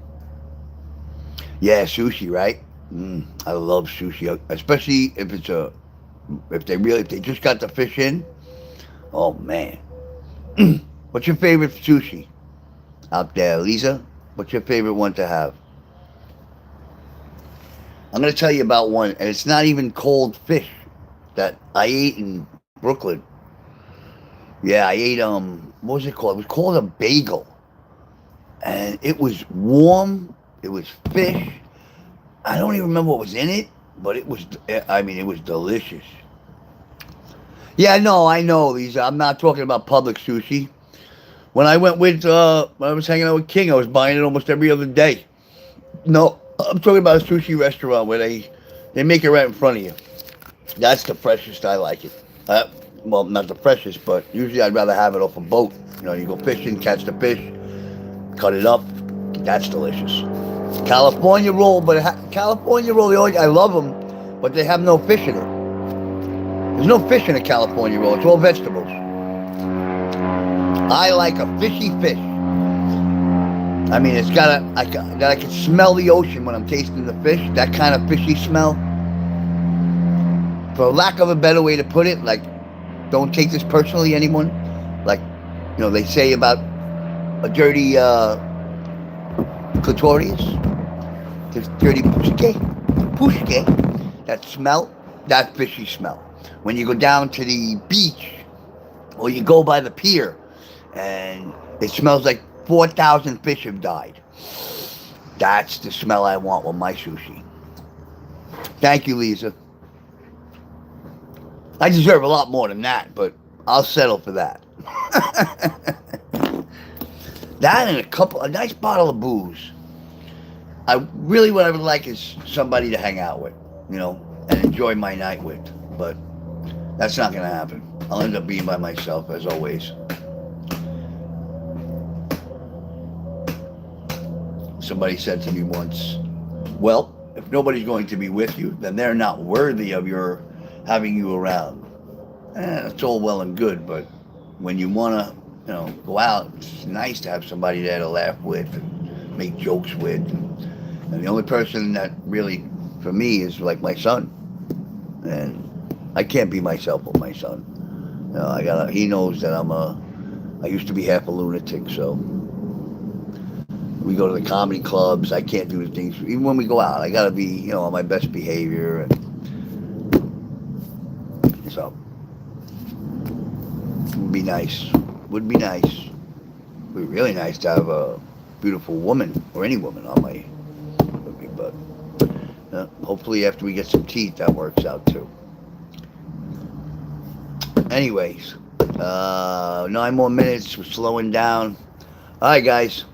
Yeah, sushi, right? I love sushi, especially if they just got the fish in. Oh man, what's your favorite sushi out there, Lisa? What's your favorite one to have? I'm gonna tell you about one, and it's not even cold fish that I ate in Brooklyn. Yeah, I ate what was it called? It was called a bagel, and it was warm. It was fish. I don't even remember what was in it, but it was. I mean, it was delicious. Yeah, no, I know, Lisa. I'm not talking about public sushi. When I went with, when I was hanging out with King, I was buying it almost every other day. No, I'm talking about a sushi restaurant where they make it right in front of you. That's the freshest. I like it. Well, not the freshest, but usually I'd rather have it off a boat. You go fishing, catch the fish, cut it up. That's delicious. California roll, but California roll, I love them, but they have no fish in it. There's no fish in a California roll. It's all vegetables. I like a fishy fish. I mean, it's I can smell the ocean when I'm tasting the fish. That kind of fishy smell. For lack of a better way to put it, like, don't take this personally, anyone. Like, they say about a dirty clitoris. This dirty pushke. That smell, that fishy smell. When you go down to the beach, or you go by the pier, and it smells like 4,000 fish have died. That's the smell I want with my sushi. Thank you, Lisa. I deserve a lot more than that, but I'll settle for that. That and a nice bottle of booze. What I would like is somebody to hang out with, and enjoy my night with. But that's not going to happen. I'll end up being by myself, as always. Somebody said to me once, well, if nobody's going to be with you, then they're not worthy of your having you around. It's all well and good, but when you want to, go out, it's nice to have somebody there to laugh with and make jokes with. And the only person that really, for me, is like my son. And I can't be myself with my son. He knows that I used to be half a lunatic, so we go to the comedy clubs. I can't do the things, even when we go out, I gotta be, on my best behavior. And so, would be nice. Would be really nice to have a beautiful woman, or any woman on my, but hopefully after we get some teeth, that works out too. Anyways, 9 more minutes. We're slowing down. All right, guys.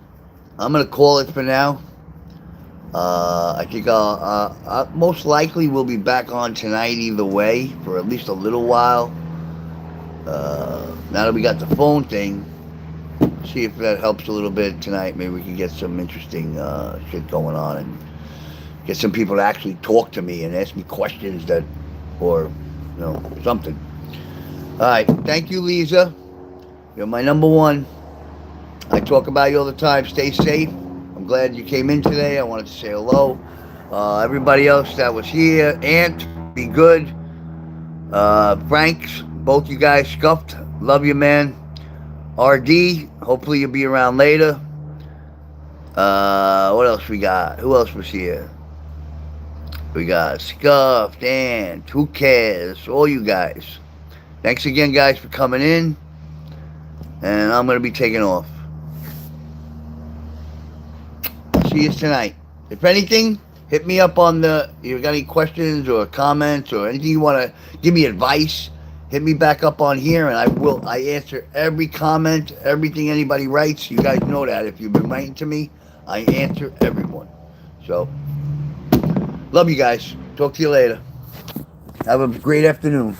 I'm gonna call it for now. I think I most likely we'll be back on tonight either way for at least a little while. Now that we got the phone thing, see if that helps a little bit tonight. Maybe we can get some interesting shit going on and get some people to actually talk to me and ask me questions that, or, something. All right. Thank you, Lisa. You're my number one. I talk about you all the time. Stay safe. I'm glad you came in today. I wanted to say hello. Everybody else that was here, Ant, be good. Franks, both you guys scuffed. Love you, man. RD, hopefully you'll be around later. What else we got? Who else was here? We got Scuffed, Ant, who cares? All you guys. Thanks again, guys, for coming in. And I'm going to be taking off. See you tonight. If anything, hit me up on you got any questions or comments or anything you want to give me advice, hit me back up on here and I answer every comment, everything anybody writes. You guys know that. If you've been writing to me, I answer everyone. So, love you guys. Talk to you later. Have a great afternoon.